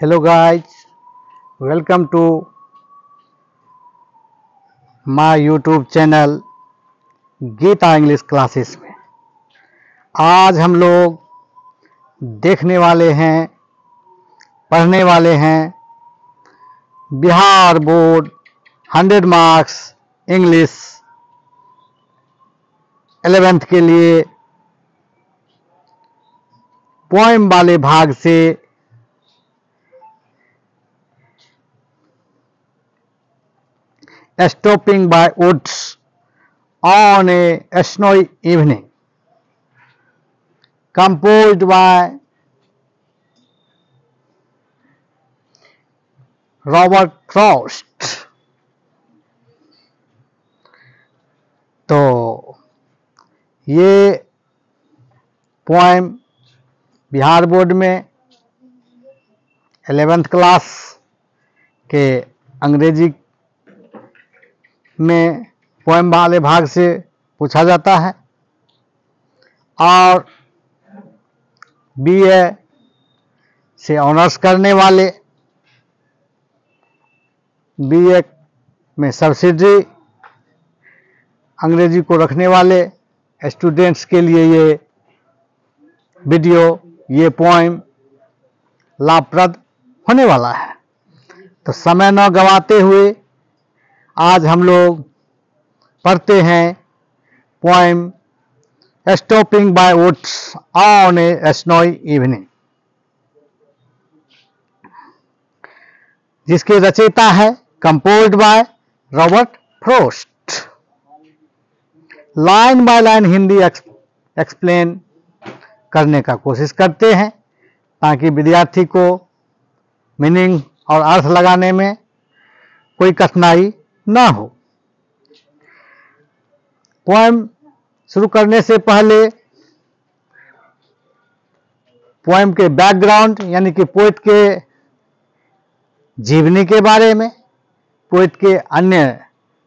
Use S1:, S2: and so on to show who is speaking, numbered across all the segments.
S1: Hello guys, welcome to my YouTube channel Geeta English classes में। आज हम लोग देखने वाले हैं, पढ़ने वाले हैं Bihar board 100 marks English 11th के लिए पोएम वाले भाग से Stopping by woods on a snowy evening, composed by Robert Frost. तो ये पोएम बिहार बोर्ड में 11th क्लास के अंग्रेजी में पोएम वाले भाग से पूछा जाता है और बीए से ऑनर्स करने वाले, बीए में सब्सिडरी अंग्रेजी को रखने वाले स्टूडेंट्स के लिए ये वीडियो, ये पोएम लाभप्रद होने वाला है। तो समय न गंवाते हुए आज हम लोग पढ़ते हैं poem stopping by woods on a snowy evening, जिसके रचयिता है composed by Robert Frost. Line by line Hindi explain करने का कोशिश करते हैं ताकि विद्यार्थी को मीनिंग और अर्थ लगाने में कोई कठिनाई ना हो। पोएम शुरू करने से पहले पोएम के बैकग्राउंड यानी कि पोएट के जीवनी के बारे में, पोएट के अन्य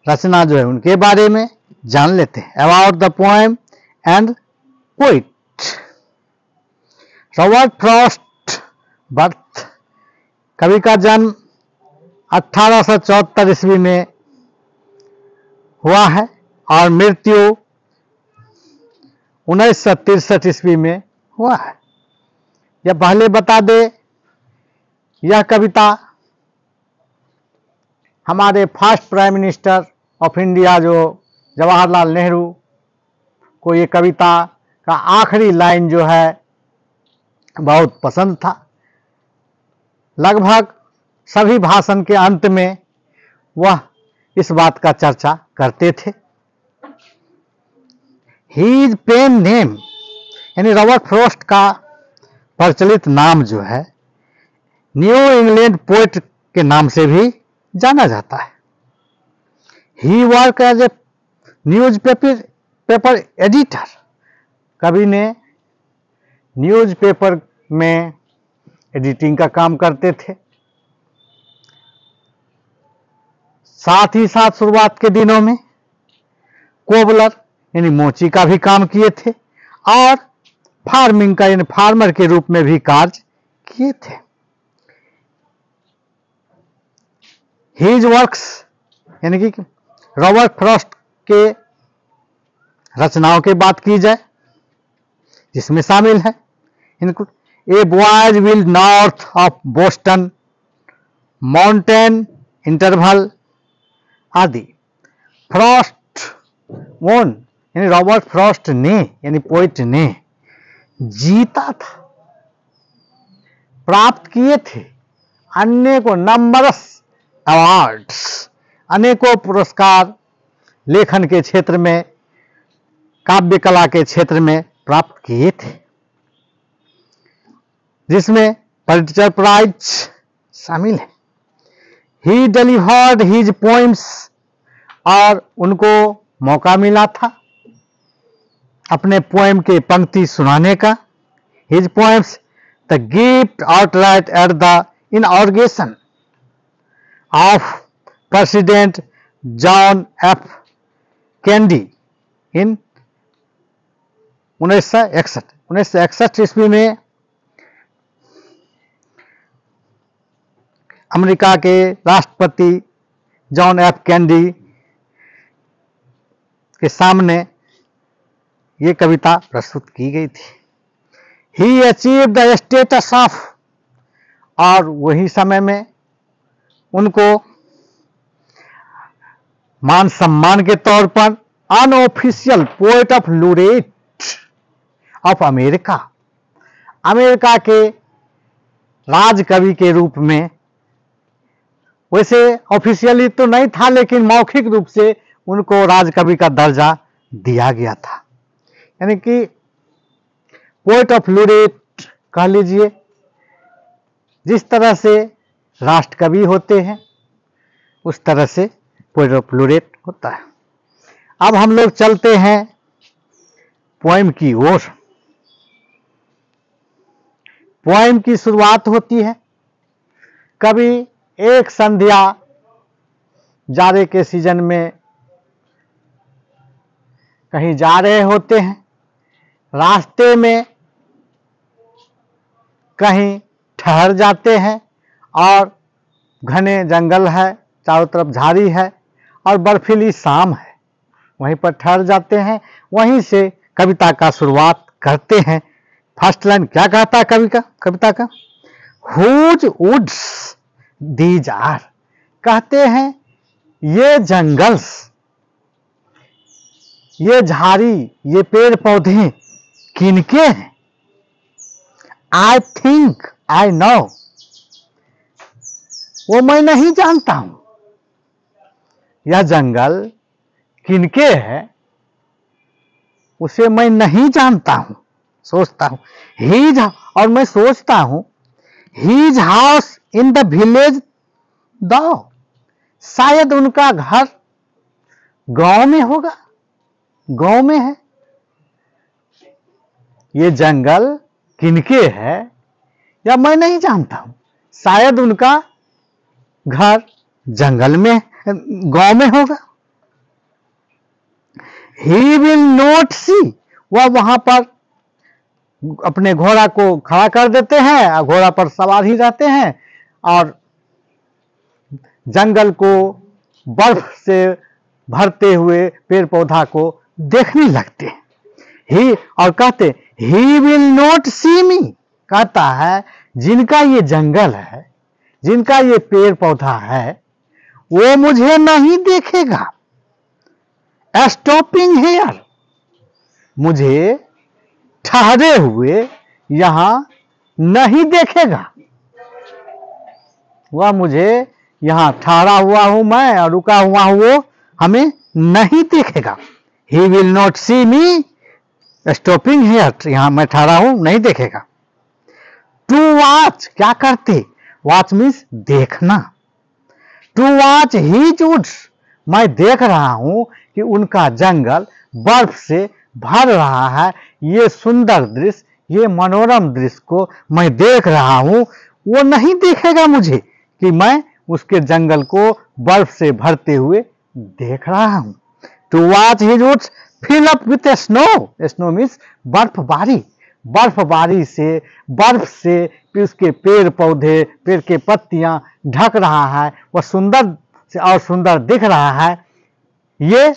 S1: रचना जो है उनके बारे में जान लेते हैं। About the poem and poet. Robert Frost birth, कवि का जन्म 1874 ईस्वी में हुआ है और मृत्यु 1963 ईस्वी में हुआ है। यह पहले बता दे, यह कविता हमारे first prime minister of India जो जवाहरलाल नेहरू को ये कविता का आखिरी लाइन जो है बहुत पसंद था। लगभग सभी भाषण के अंत में वह इस बात का चर्चा करते थे। हीज पेन नेम यानी रॉबर्ट फ्रॉस्ट का प्रचलित नाम जो है न्यू इंग्लैंड पोएट के नाम से भी जाना जाता है। He work as a news paper editor. कवि ने न्यूज़पेपर में एडिटिंग का काम करते थे। साथ ही साथ शुरुआत के दिनों में कोबलर यानी मोची का भी काम किए थे और फार्मिंग का यानी फार्मर के रूप में भी कार्य किए थे। हीज वर्क्स यानी कि रॉबर्ट फ्रॉस्ट के रचनाओं की बात की जाए जिसमें शामिल है a boy's will north of Boston, mountain interval आदि। फ्रॉस्ट वोन यानी रॉबर्ट फ्रॉस्ट ने यानी पोएट ने जीता था, प्राप्त किए थे अनेकों नंबरस अवार्ड्स, अनेकों पुरस्कार लेखन के क्षेत्र में, काव्य कला के क्षेत्र में प्राप्त किए थे, जिसमें पुलित्जर प्राइज शामिल है। ही डिलीवर्ड हिज पोएम्स और उनको मौका मिला था अपने पोएम के पंक्ति सुनाने का। His poems the gift outright at the inauguration of President John F Kennedy in 1961 ईस्वी में अमेरिका के राष्ट्रपति जॉन एफ कैनेडी के सामने ये कविता प्रस्तुत की गई थी। ही अचीव द स्टेटस ऑफ, और वही समय में उनको मान सम्मान के तौर पर unofficial poet of laureate of America, America के राज कवि के रूप में, वैसे ऑफिशियली तो नहीं था लेकिन मौखिक रूप से उनको राज कवि का दर्जा दिया गया था। यानी कि पोएट ऑफ लॉरेट कह लीजिए, जिस तरह से राष्ट्र कवि होते हैं उस तरह से पोएट ऑफ लॉरेट होता है। अब हम लोग चलते हैं पोएम की ओर। पोएम की शुरुआत होती है, कभी एक संध्या जाड़े के सीजन में कहीं जा रहे होते हैं, रास्ते में कहीं ठहर जाते हैं और घने जंगल है, चारों तरफ झाड़ी है और बर्फीली शाम है, वहीं पर ठहर जाते हैं, वहीं से कविता का शुरुआत करते हैं। फर्स्ट लाइन क्या कहता है कविता का? हुज वुड्स दीज आर, कहते हैं ये जंगल्स, ये झाड़ी, ये पेड़ पौधे किनके हैं? आई थिंक आई नो, वो मैं नहीं जानता हूं। यह जंगल किनके है उसे मैं नहीं जानता हूं, सोचता हूं। हीज, और मैं सोचता हूं his house in the village though, शायद उनका घर गांव में होगा, गांव में है। ये जंगल किनके है या मैं नहीं जानता हूं, शायद उनका घर जंगल में, गांव में होगा। ही विल नॉट सी, वह वहां पर अपने घोड़ा को खड़ा कर देते हैं और घोड़ा पर सवार ही रहते हैं और जंगल को बर्फ से भरते हुए पेड़ पौधा को देखने लगते हैं। ही, और कहते ही विल नॉट सी मी, कहता है जिनका ये जंगल है, जिनका ये पेड़ पौधा है, वो मुझे नहीं देखेगा। स्टॉपिंग हियर, मुझे ठहरे हुए यहां नहीं देखेगा। वह मुझे यहां ठहरा हुआ हूं मैं और रुका हुआ हूं, वो हमें नहीं देखेगा। He will not see me stopping here, यहां मैं ठहरा हूं, नहीं देखेगा। टू वॉच, क्या करते? वॉच मीन्स देखना। टू वॉच हीज वुड्स, मैं देख रहा हूं कि उनका जंगल बर्फ से भर रहा है। ये सुंदर दृश्य, ये मनोरम दृश्य को मैं देख रहा हूं, वो नहीं देखेगा मुझे कि मैं उसके जंगल को बर्फ से भरते हुए देख रहा हूं। To watch his woods fill up with snow, snow means बर्फबारी, बर्फबारी से, बर्फ से उसके पेड़ पौधे, पेड़ के पत्तियां ढक रहा है, वह सुंदर से और सुंदर दिख रहा है। ये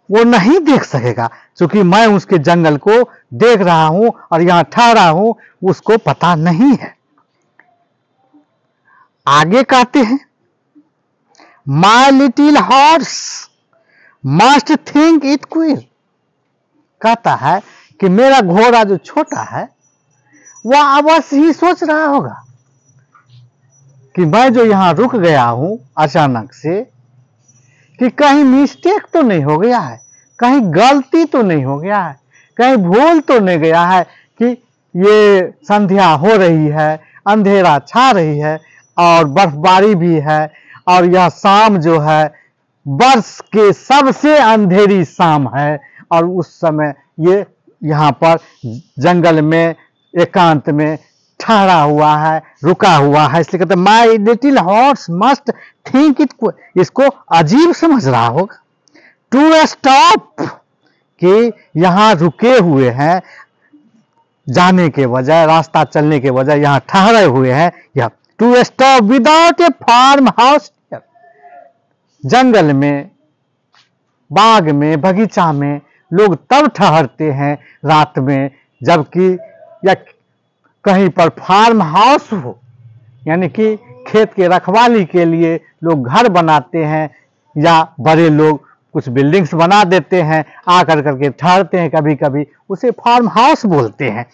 S1: वो नहीं देख सकेगा क्योंकि मैं उसके जंगल को देख रहा हूं और यहां ठहरा हूं, उसको पता नहीं है। आगे कहते हैं my little horse must think it queer, कहता है कि मेरा घोड़ा जो छोटा है वह अवश्य ही सोच रहा होगा कि मैं जो यहां रुक गया हूं अचानक से, कि कहीं मिस्टेक तो नहीं हो गया है, कहीं गलती तो नहीं हो गया है, कहीं भूल तो नहीं गया है कि ये संध्या हो रही है, अंधेरा छा रही है और बर्फबारी भी है और यह शाम जो है वर्ष के सबसे अंधेरी शाम है और उस समय ये यहाँ पर जंगल में एकांत में ठहरा हुआ है, रुका हुआ है। इसलिए कहते my little horse must think it, इसको अजीब समझ रहा होगा। टू स्टॉप, कि यहां रुके हुए हैं, जाने के बजाय, रास्ता चलने के बजाय यहां ठहरे हुए हैं, यह to stop without a farm house. जंगल में, बाग में, बगीचा में लोग तब ठहरते हैं रात में जबकि या कहीं पर फार्म हाउस हो, यानी कि खेत के रखवाली के लिए लोग घर बनाते हैं या बड़े लोग कुछ बिल्डिंग्स बना देते हैं, आकर करके ठहरते हैं, कभी कभी उसे फार्म हाउस बोलते हैं।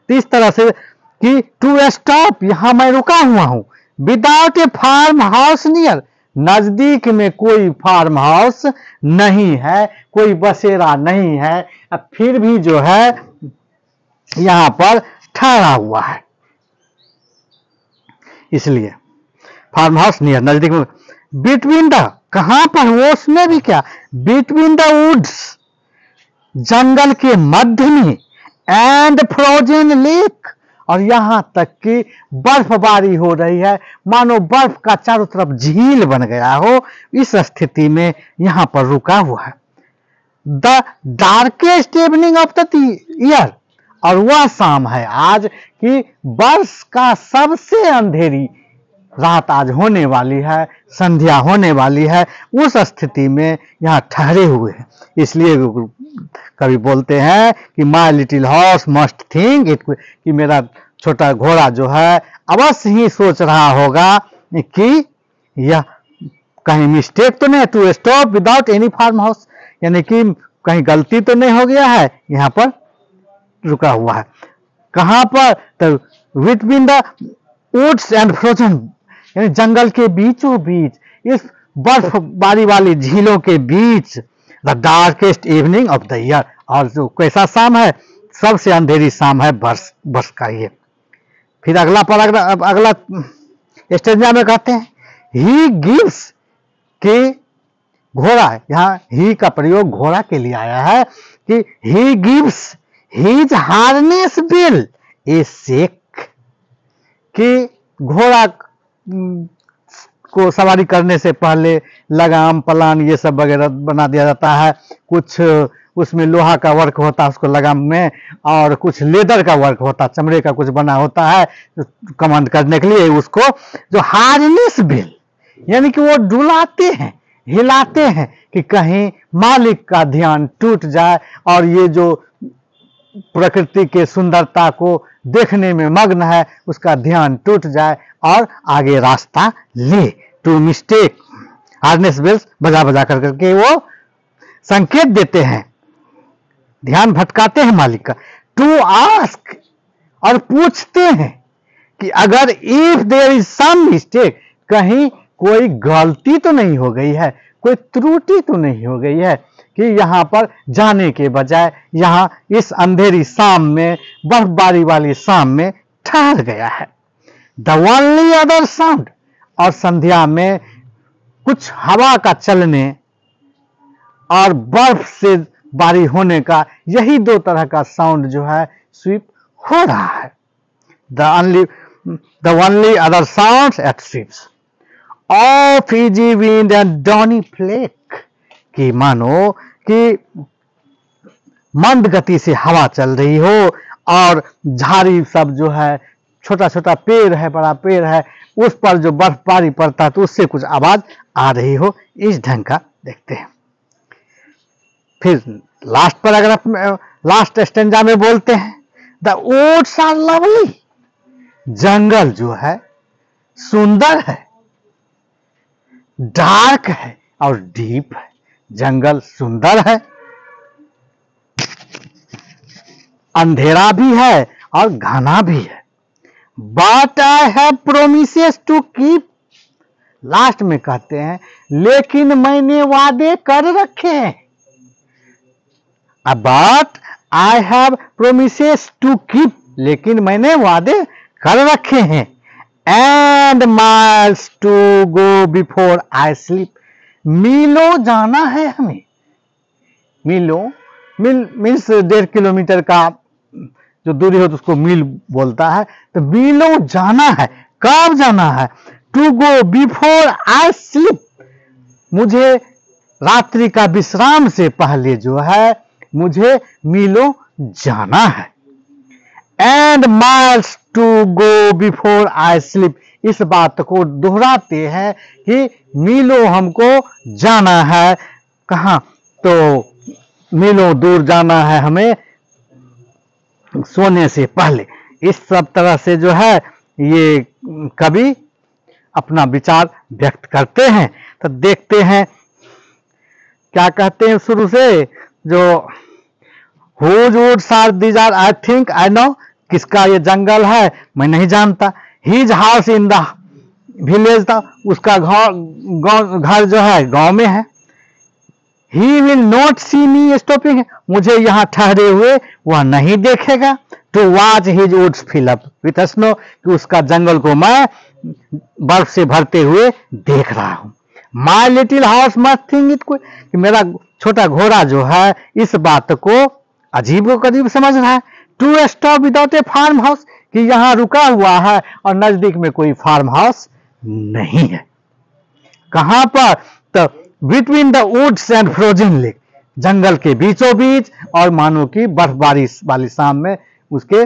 S1: तो इस तरह से कि टू स्टॉप, यहां मैं रुका हुआ हूं, without a farm house near, नजदीक में कोई फार्म हाउस नहीं है, कोई बसेरा नहीं है, अब फिर भी जो है यहां पर ठहरा हुआ है, इसलिए फार्म हाउस नियर, नजदीक में। बिटवीन द, कहां पर, वो उसमें भी क्या, बिटवीन द वुड्स, जंगल के मध्य में, एंड फ्रोजन लेक, और यहां तक कि बर्फबारी हो रही है, मानो बर्फ का चारों तरफ झील बन गया हो, इस स्थिति में यहां पर रुका हुआ है। The darkest evening of the year, और वह शाम है आज कि वर्ष का सबसे अंधेरी रात आज होने वाली है, संध्या होने वाली है, उस स्थिति में यहां ठहरे हुए हैं। इसलिए कभी बोलते हैं कि my little horse must think it, कि मेरा छोटा घोड़ा जो है अवश्य ही सोच रहा होगा कि यह कहीं मिस्टेक तो नहीं, to stop without any farm house, यानी कि कहीं गलती तो नहीं हो गया है, यहां पर रुका हुआ है। कहां पर, तो between the woods and frozen, यानी जंगल के बीचों बीच, इस बर्फबारी वाली झीलों के बीच, the darkest evening of the year, और जो कैसा शाम है, सबसे अंधेरी शाम है वर्ष का ये। फिर अगला पैराग्राफ, अगला स्टेंजा में कहते हैं ही गिव्स, के घोड़ा, यहां ही का प्रयोग घोड़ा के लिए आया है कि ही गिव्स हिज हार्नेस बिल ए शेक, कि घोड़ा को सवारी करने से पहले लगाम, पलान, ये सब वगैरह बना दिया जाता है, कुछ उसमें लोहा का वर्क होता है उसको लगाम में, और कुछ लेदर का वर्क होता है, चमड़े का कुछ बना होता है कमांड करने के लिए, उसको जो हार्नेस बिल, यानी कि वो डुलाते हैं, हिलाते हैं कि कहीं मालिक का ध्यान टूट जाए और ये जो प्रकृति के सुंदरता को देखने में मग्न है उसका ध्यान टूट जाए और आगे रास्ता ले। टू मिस्टेक, हार्नेस बेल्स बजा बजा कर करके वो संकेत देते हैं, ध्यान भटकाते हैं मालिक का। टू आस्क, और पूछते हैं कि अगर if there is some mistake, कहीं कोई गलती तो नहीं हो गई है, कोई त्रुटि तो नहीं हो गई है कि यहां पर जाने के बजाय यहां इस अंधेरी शाम में, बर्फबारी वाली शाम में ठहर गया है। द ओनली अदर साउंड, और संध्या में कुछ हवा का चलने और बर्फ से बारी होने का, यही दो तरह का साउंड जो है स्वीप हो रहा है। The only other sounds at sweeps of easy wind and downy flake, कि मानो कि मंद गति से हवा चल रही हो और झाड़ी सब जो है, छोटा छोटा पेड़ है, बड़ा पेड़ है, उस पर जो बर्फबारी पड़ता है तो उससे कुछ आवाज आ रही हो, इस ढंग का देखते हैं। फिर लास्ट पैराग्राफ में, लास्ट स्टेंजा में बोलते हैं द वुड्स आर लवली, जंगल जो है सुंदर है, डार्क है और डीप है। जंगल सुंदर है, अंधेरा भी है और घना भी है। But I have promises to keep, last में कहते हैं लेकिन मैंने वादे कर रखे हैं। But I have promises to keep, लेकिन मैंने वादे कर रखे हैं। And miles to go before I sleep, मीलों जाना है हमें। मीलों, मीन्स 1.5 किलोमीटर का जो दूरी हो तो उसको मील बोलता है। तो मीलों जाना है, कब जाना है? To go before I sleep, मुझे रात्रि का विश्राम से पहले जो है मुझे मीलों जाना है। And miles to go before I sleep. इस बात को दोहराते हैं कि मीलों हमको जाना है। कहाँ? तो मीलों दूर जाना है हमें सोने से पहले। इस सब तरह से जो है ये कवि अपना विचार व्यक्त करते हैं। तो देखते हैं क्या कहते हैं शुरू से। जो whose woods are these are, I think I know, किसका ये जंगल है मैं नहीं जानता। His house in the village था, उसका घर जो है गांव में है। He will not see me stopping, मुझे यहाँ ठहरे हुए वह नहीं देखेगा। To watch his woods fill up with snow, कि उसका जंगल को मैं बर्फ से भरते हुए देख रहा हूं। My little house must think it, कि मेरा छोटा घोड़ा जो है इस बात को अजीब व करीब समझ रहा है। To stop without a farm house, कि यहाँ रुका हुआ है और नजदीक में कोई फार्म हाउस नहीं है। कहां पर? तो between the woods and frozen lake, जंगल के बीचों बीच और मानो की बर्फबारी वाली शाम में उसके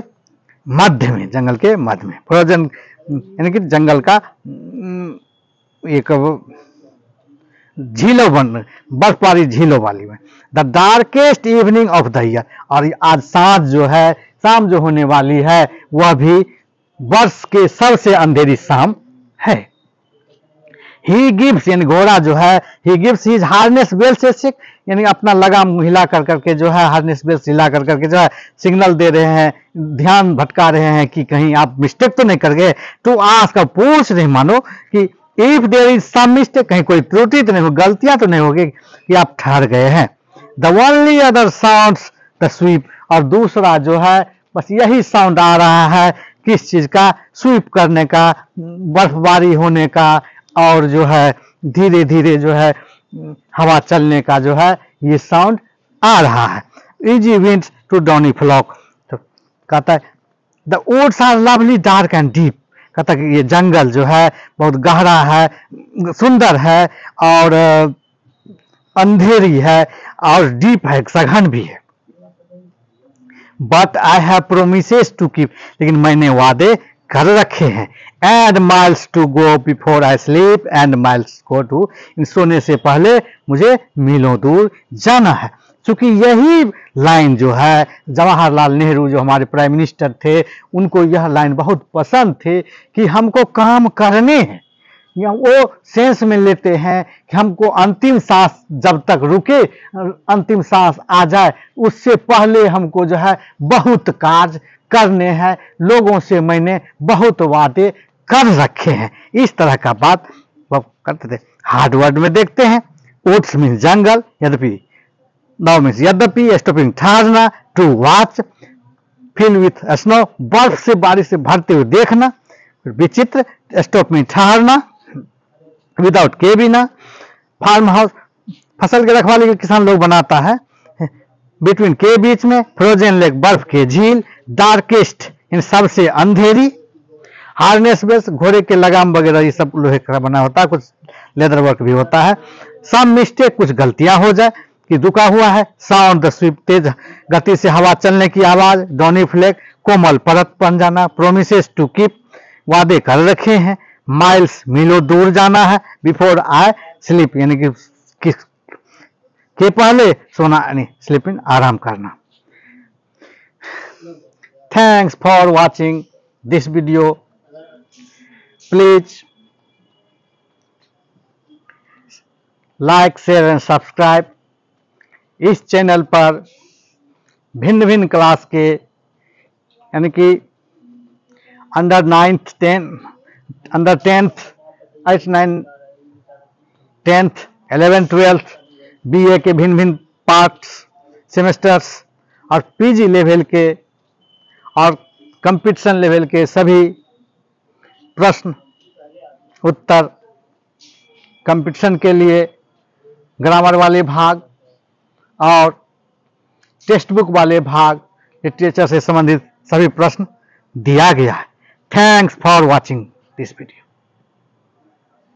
S1: मध्य में, जंगल के मध्य में। फ्रोजन यानी कि जंगल का एक झीलों बन, बर्फबारी झीलों वाली में। The darkest evening of the year, और आज सांझ जो है, शाम जो होने वाली है वह भी वर्ष के सबसे अंधेरी शाम है। ही गिव्स, यानी घोड़ा जो है, he gives his harness bells a shake, यानी अपना लगाम हिला कर करके जो है, हार्नेस बेल्स हिला कर करके जो है सिग्नल दे रहे हैं, ध्यान भटका रहे हैं कि कहीं आप मिस्टेक तो नहीं कर गए। टू आस्क, पूछ रहे मानो कि if there is some mistake, कहीं कोई त्रुटि तो नहीं हो, गलतियां तो नहीं होगी कि आप ठहर गए हैं। The only other sounds the SVEEP, और दूसरा जो है बस यही साउंड आ रहा है, किस चीज का? स्वीप करने का, बर्फबारी होने का, और जो है धीरे धीरे जो है हवा चलने का जो है ये साउंड आ रहा है। Easy winds to downy flake, तो कहता है the woods are lovely dark and deep, कहता है कि ये जंगल जो है बहुत गहरा है, सुंदर है, और अंधेरी है, और डीप है, सघन भी है। But I have promises to keep, लेकिन मैंने वादे कर रखे हैं। And miles to go before I sleep, and miles go to, सोने से पहले मुझे मीलों दूर जाना है। क्योंकि यही लाइन जो है, जवाहरलाल नेहरू जो हमारे प्राइम मिनिस्टर थे, उनको यह लाइन बहुत पसंद थी कि हमको काम करने हैं। या वो सेंस में लेते हैं कि हमको अंतिम सांस जब तक रुके, अंतिम सांस आ जाए, उससे पहले हमको जो है बहुत कार्य करने हैं। लोगों से मैंने बहुत वादे कर रखे हैं। इस तरह का बात वो करते थे। हार्ड वर्ड में देखते हैं, ओट्स मीन जंगल, यद्यपि, नाउ मीन्स यद्यपि, स्टॉपिंग ठहरना, to watch, fill with snow, बर्फ से बारिश से भरते हुए देखना, विचित्र, स्टॉप में ठहरना, विदाउट केबिना, फार्म हाउस, फसल के रखवाली के किसान लोग बनाता है, बिटवीन के बीच में, फ्रोजन लेक बर्फ के झील, डार्केस्ट इन सबसे अंधेरी, हार्नेस बेस, घोड़े के लगाम वगैरह ये सब लोहे का बना होता है, कुछ लेदर वर्क भी होता है। सम मिस्टेक, कुछ गलतियां हो जाए कि रुका हुआ है। साउंड द स्वीप, तेज गति से हवा चलने की आवाज। डॉनी फ्लेक, कोमल परत बन जाना। प्रोमिसेस टू कीप, वादे कर रखे हैं। माइल्स, मीलों दूर जाना है। बिफोर आई स्लीप, यानी कि के पहले सोना, यानी स्लीपिंग, आराम करना। Thanks for watching this video. Please like, share and subscribe. इस चैनल पर भिन्न भिन्न क्लास के, यानी कि under 9th 10, under 10th 8 9 10th 11 12 BA के भिन्न भिन्न पार्ट्स, सेमेस्टर्स, और PG लेवल के और कंपटीशन लेवल के सभी प्रश्न उत्तर, कंपटीशन के लिए ग्रामर वाले भाग और टेक्स्ट बुक वाले भाग, लिटरेचर से संबंधित सभी प्रश्न दिया गया है। Thanks for watching this video.